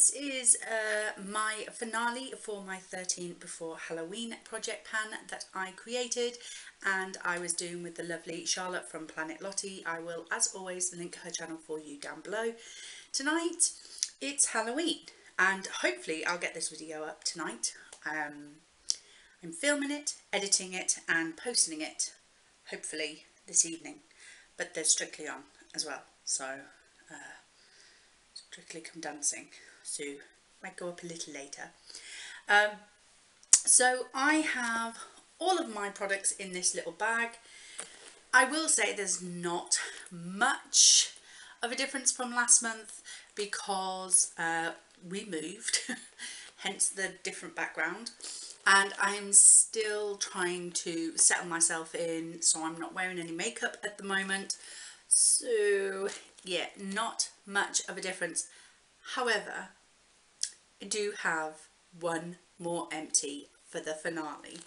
this is my finale for my 13 Before Halloween project pan that I created and I was doing with the lovely Charlotte from Planet Lottie. I will, as always, link her channel for you down below. Tonight it's Halloween and hopefully I'll get this video up tonight. I'm filming it, editing it and posting it hopefully this evening, but they're Strictly on as well, so Strictly Come Dancing, so might go up a little later. So I have all of my products in this little bag. I will say there's not much of a difference from last month because we moved, hence the different background, and I'm still trying to settle myself in, so I'm not wearing any makeup at the moment. So yeah, not much of a difference. However, I do have one more empty for the finale,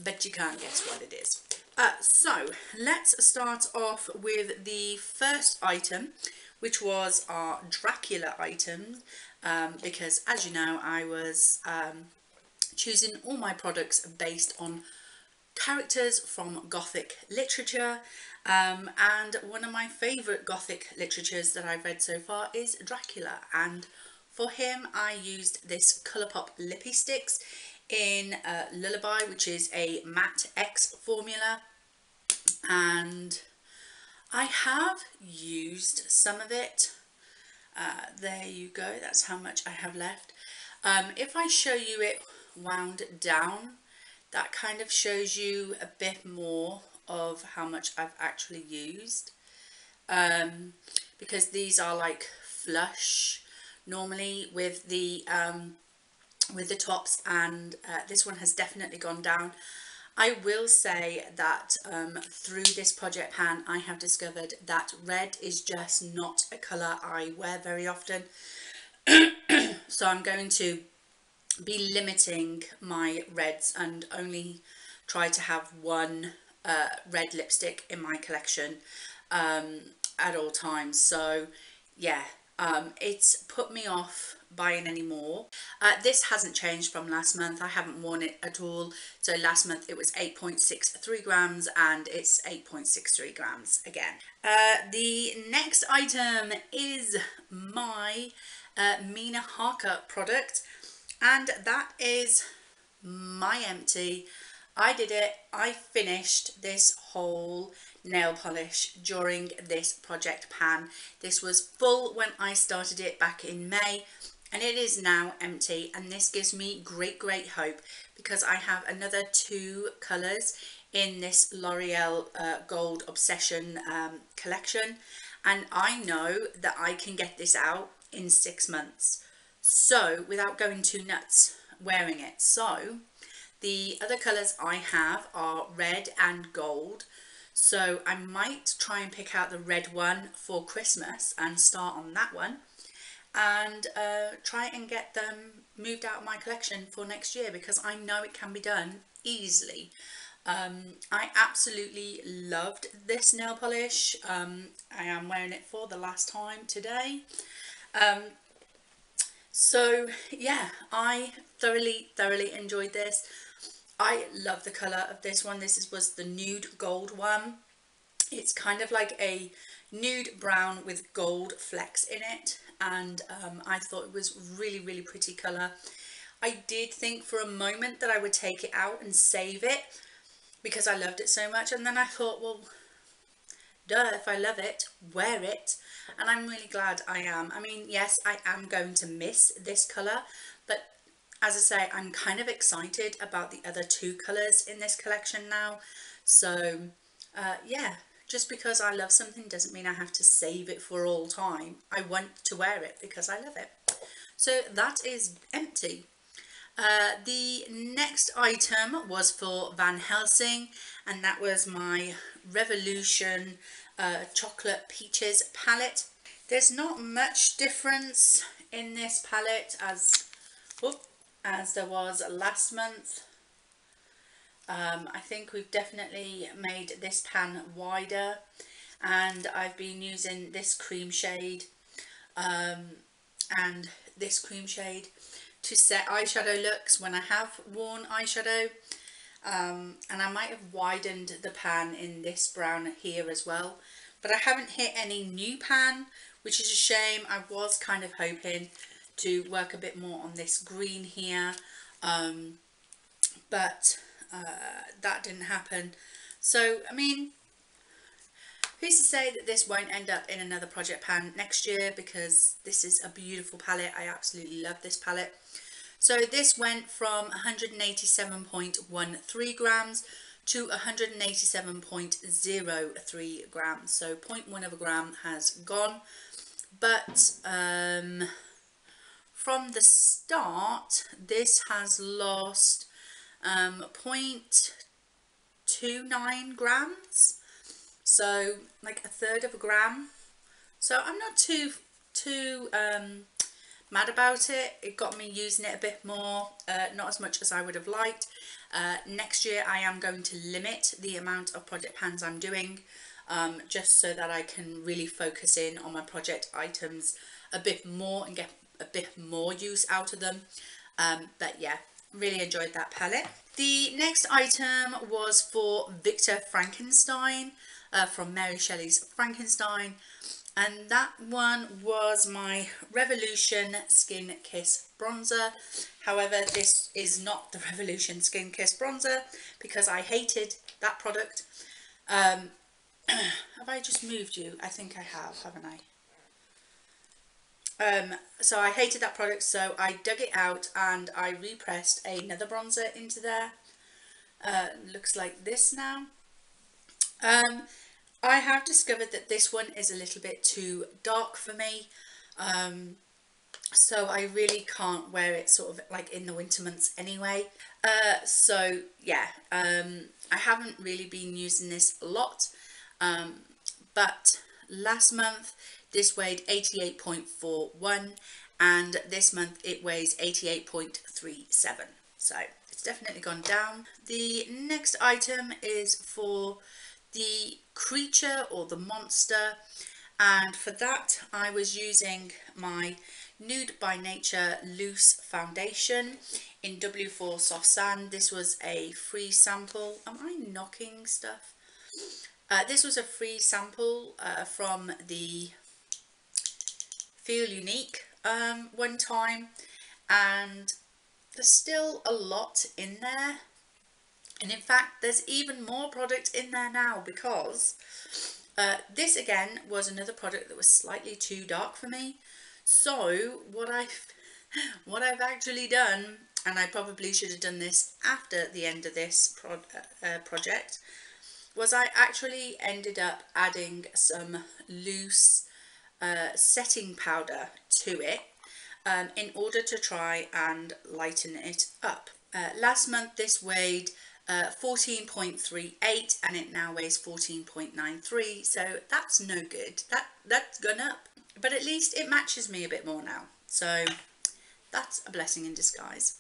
but you can't guess what it is. So let's start off with the first item, which was our Dracula item, because as you know, I was choosing all my products based on characters from Gothic literature, and one of my favourite Gothic literatures that I've read so far is Dracula, and for him I used this Colourpop Lippy Sticks in Lullaby, which is a matte X formula, and I have used some of it. There you go, that's how much I have left. If I show you it wound down, that kind of shows you a bit more of how much I've actually used, because these are like flush normally with the tops, and this one has definitely gone down. I will say that through this project pan I have discovered that red is just not a colour I wear very often, so I'm going to be limiting my reds and only try to have one red lipstick in my collection at all times. So yeah, it's put me off buying any more. This hasn't changed from last month. I haven't worn it at all. So last month it was 8.63 grams and it's 8.63 grams again. The next item is my Mina Harker product, and that is my empty. I did it. I finished this whole nail polish during this project pan. This was full when I started it back in May, and it is now empty, and this gives me great hope because I have another 2 colours in this L'Oreal Gold Obsession collection, and I know that I can get this out in 6 months, so without going too nuts wearing it. So the other colours I have are red and gold, so I might try and pick out the red one for Christmas and start on that one, and try and get them moved out of my collection for next year, because I know it can be done easily. I absolutely loved this nail polish. I am wearing it for the last time today. So yeah, I thoroughly enjoyed this. I love the colour of this one. This was the nude gold one. It's kind of like a nude brown with gold flecks in it, and I thought it was really pretty colour. I did think for a moment that I would take it out and save it because I loved it so much, and then I thought, well, duh, if I love it, wear it. And I'm really glad I am. I mean, yes, I am going to miss this colour, but as I say, I'm kind of excited about the other 2 colours in this collection now. So yeah, just because I love something doesn't mean I have to save it for all time. I want to wear it because I love it. So that is empty. The next item was for Van Helsing, and that was my Revolution Chocolate Peaches palette. There's not much difference in this palette as there was last month. I think we've definitely made this pan wider, and I've been using this cream shade, and this cream shade to set eyeshadow looks when I have worn eyeshadow. And I might have widened the pan in this brown here as well, but I haven't hit any new pan, which is a shame. I was kind of hoping to work a bit more on this green here, but that didn't happen. So I mean, who's to say that this won't end up in another project pan next year, because this is a beautiful palette. I absolutely love this palette. So this went from 187.13 grams to 187.03 grams. So 0.1 of a gram has gone. But from the start, this has lost 0.29 grams. So like a third of a gram. So I'm not too mad about it. It got me using it a bit more, not as much as I would have liked. Next year I am going to limit the amount of project pans I'm doing, just so that I can really focus in on my project items a bit more and get a bit more use out of them. But yeah, really enjoyed that palette. The next item was for Victor Frankenstein, from Mary Shelley's Frankenstein. And that one was my Revolution Skin Kiss bronzer. However, this is not the Revolution Skin Kiss bronzer, because I hated that product. Have I just moved you? I think I have, haven't I? So I hated that product, so I dug it out and I repressed another bronzer into there. Looks like this now. I have discovered that this one is a little bit too dark for me, so I really can't wear it sort of like in the winter months anyway. So yeah, I haven't really been using this a lot, but last month this weighed 88.41 and this month it weighs 88.37, so it's definitely gone down. The next item is for the creature or the monster, and for that I was using my Nude by Nature loose foundation in W4 Soft Sand. This was a free sample. Am I knocking stuff? This was a free sample from the Feel Unique one time, and there's still a lot in there. And in fact, there's even more product in there now, because this again was another product that was slightly too dark for me. So what I've actually done, and I probably should have done this after the end of this project, was I actually ended up adding some loose setting powder to it in order to try and lighten it up. Last month this weighed 14.38 and it now weighs 14.93, so that's no good. That's gone up, but at least it matches me a bit more now, so that's a blessing in disguise.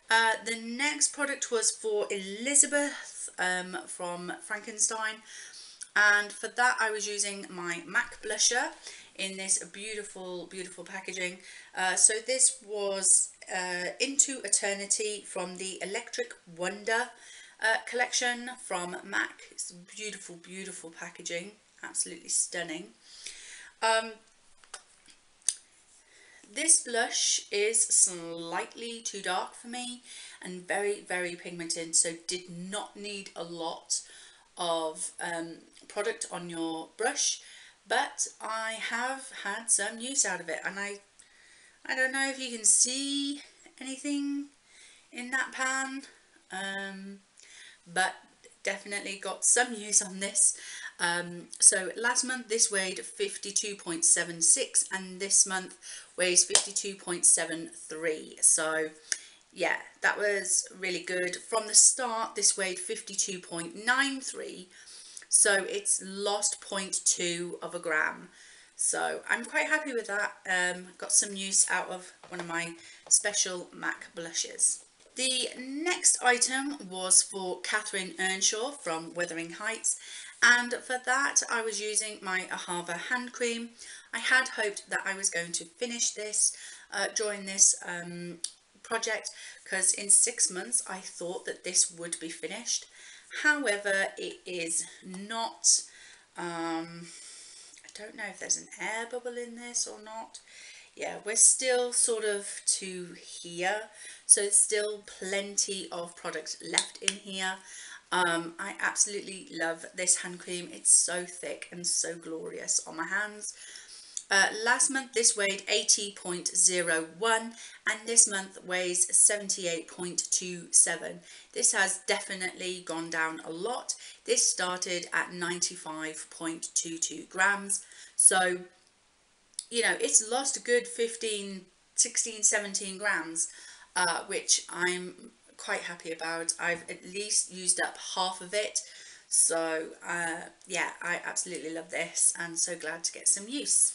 The next product was for Elizabeth from Frankenstein, and for that I was using my MAC blusher in this beautiful packaging. So this was Into Eternity from the Electric Wonder collection from MAC. It's beautiful packaging, absolutely stunning. This blush is slightly too dark for me and very pigmented, so did not need a lot of product on your brush, but I have had some use out of it, and I don't know if you can see anything in that pan, but definitely got some use on this. So last month this weighed 52.76 and this month weighs 52.73, so yeah, that was really good. From the start this weighed 52.93, so it's lost 0.2 of a gram, so I'm quite happy with that. Got some use out of one of my special MAC blushes. The next item was for Catherine Earnshaw from Wuthering Heights, and for that I was using my Ahava hand cream. I had hoped that I was going to finish this during this project, because in 6 months I thought that this would be finished. However, it is not. I don't know if there's an air bubble in this or not. Yeah, we're still sort of to here, so there's still plenty of product left in here. I absolutely love this hand cream. It's so thick and so glorious on my hands. Last month this weighed 80.01 and this month weighs 78.27. This has definitely gone down a lot. This started at 95.22 grams. So, you know, it's lost a good 15, 16, 17 grams, which I'm quite happy about. I've at least used up half of it. So, yeah, I absolutely love this and so glad to get some use.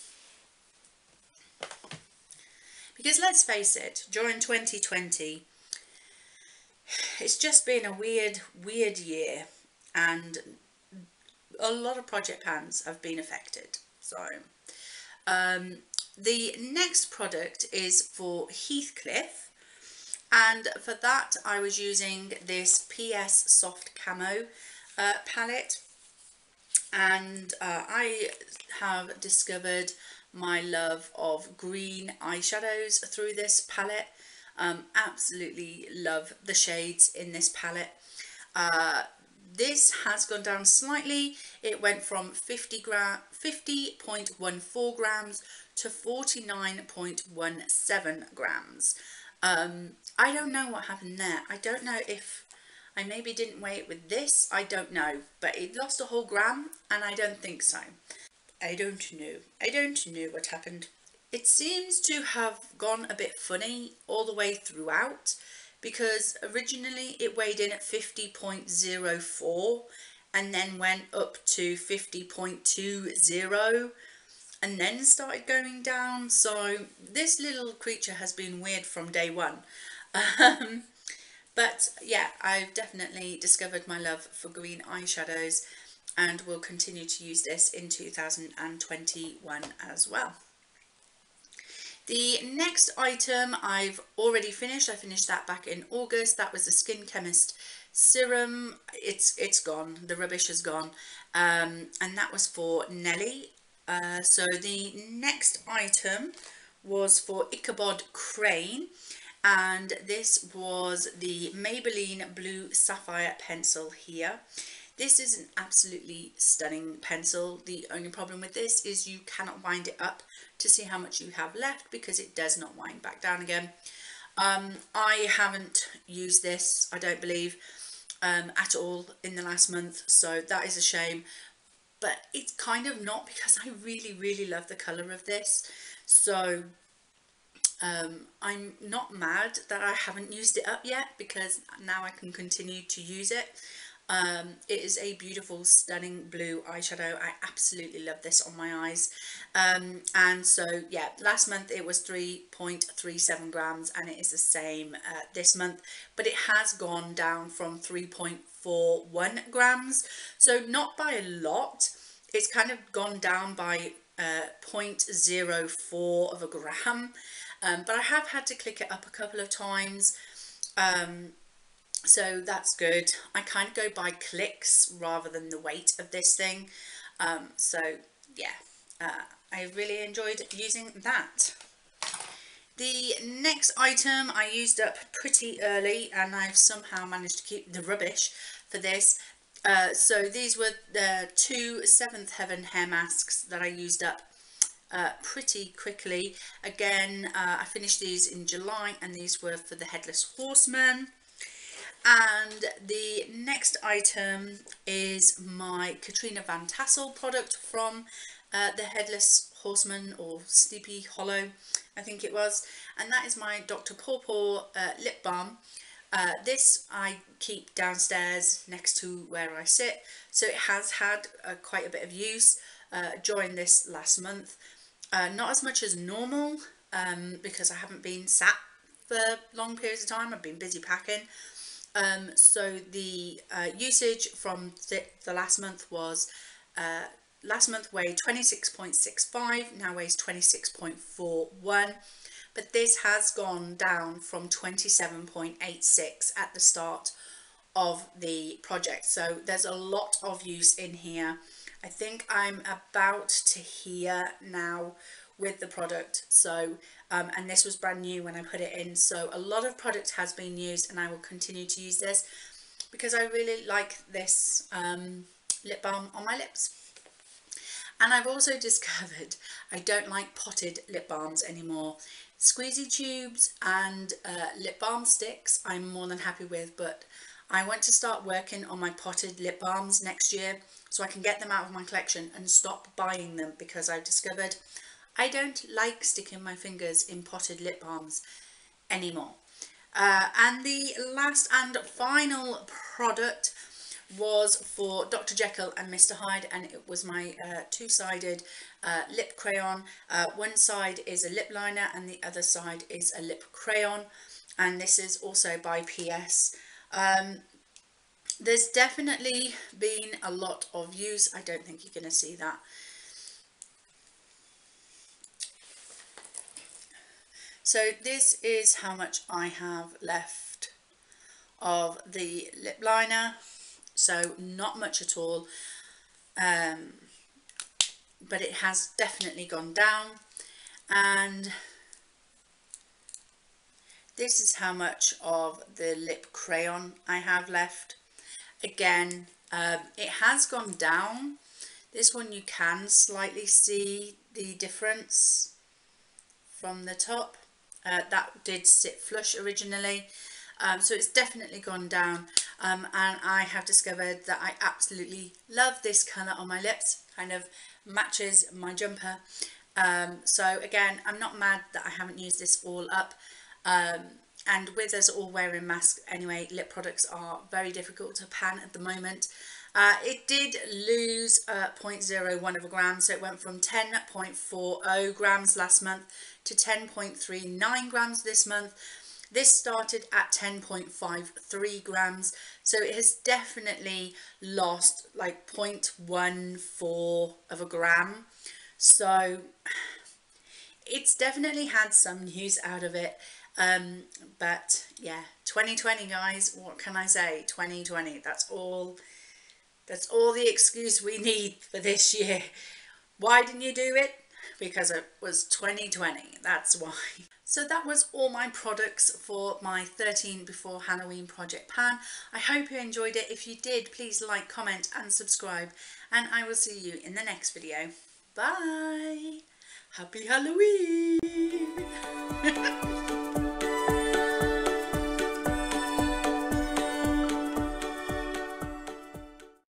Because let's face it, during 2020, it's just been a weird year and a lot of project pans have been affected. So, the next product is for Heathcliff, and for that I was using this PS Soft Camo palette, and I have discovered my love of green eyeshadows through this palette. Absolutely love the shades in this palette. This has gone down slightly. It went from 50.14 grams to 49.17 grams. I don't know what happened there. I don't know if I maybe didn't weigh it with this. I don't know, but it lost a whole gram and I don't think so. I don't know. I don't know what happened. It seems to have gone a bit funny all the way throughout, because originally it weighed in at 50.04 and then went up to 50.20 and then started going down. So this little creature has been weird from day one. But yeah, I've definitely discovered my love for green eyeshadows and will continue to use this in 2021 as well. The next item I've already finished. I finished that back in August. That was the Skin Chemist serum. It's gone. The rubbish is gone. And that was for Nelly. So the next item was for Ichabod Crane. And this was the Maybelline Blue Sapphire pencil here. This is an absolutely stunning pencil. The only problem with this is you cannot wind it up to see how much you have left, because it does not wind back down again. I haven't used this, I don't believe, at all in the last month, so that is a shame. But it's kind of not, because I really love the colour of this. So I'm not mad that I haven't used it up yet, because now I can continue to use it. It is a beautiful, stunning blue eyeshadow. I absolutely love this on my eyes. And so, yeah, last month it was 3.37 grams, and it is the same this month, but it has gone down from 3.41 grams. So not by a lot. It's kind of gone down by 0.04 of a gram. But I have had to click it up a couple of times. So that's good. I kind of go by clicks rather than the weight of this thing. So yeah, I really enjoyed using that. The next item I used up pretty early, and I've somehow managed to keep the rubbish for this. So these were the two Seventh Heaven hair masks that I used up pretty quickly. Again, I finished these in July, and these were for the Headless Horseman. And the next item is my Katarina Van Tassel product from the Headless Horseman, or Sleepy Hollow, I think it was, and that is my Dr. Pawpaw lip balm. This I keep downstairs next to where I sit, so it has had quite a bit of use during this last month. Not as much as normal, because I haven't been sat for long periods of time. I've been busy packing. So the usage from the last month was, last month weighed 26.65, now weighs 26.41. but this has gone down from 27.86 at the start of the project, so there's a lot of use in here. I think I'm about to here now with the product, so and this was brand new when I put it in, so a lot of product has been used, and I will continue to use this because I really like this lip balm on my lips. And I've also discovered I don't like potted lip balms anymore. Squeezy tubes and lip balm sticks I'm more than happy with, but I want to start working on my potted lip balms next year so I can get them out of my collection and stop buying them, because I've discovered I don't like sticking my fingers in potted lip balms anymore. And the last and final product was for Dr. Jekyll and Mr. Hyde, and it was my two-sided lip crayon. One side is a lip liner and the other side is a lip crayon, and this is also by PS. There's definitely been a lot of use. I don't think you're going to see that. So this is how much I have left of the lip liner. So not much at all, but it has definitely gone down. And this is how much of the lip crayon I have left. Again, it has gone down. This one you can slightly see the difference from the top. That did sit flush originally, so it's definitely gone down, and I have discovered that I absolutely love this colour on my lips. Kind of matches my jumper, so again, I'm not mad that I haven't used this all up, and with us all wearing masks anyway, lip products are very difficult to pan at the moment. It did lose 0.01 of a gram, so it went from 10.40 grams last month to 10.39 grams this month. This started at 10.53 grams, so it has definitely lost like 0.14 of a gram. So it's definitely had some use out of it. But yeah, 2020 guys, what can I say? 2020, that's all the excuse we need for this year. Why didn't you do it? Because it was 2020, that's why. So that was all my products for my 13 before Halloween project pan. I hope you enjoyed it. If you did, please like, comment and subscribe, and I will see you in the next video. Bye! Happy Halloween!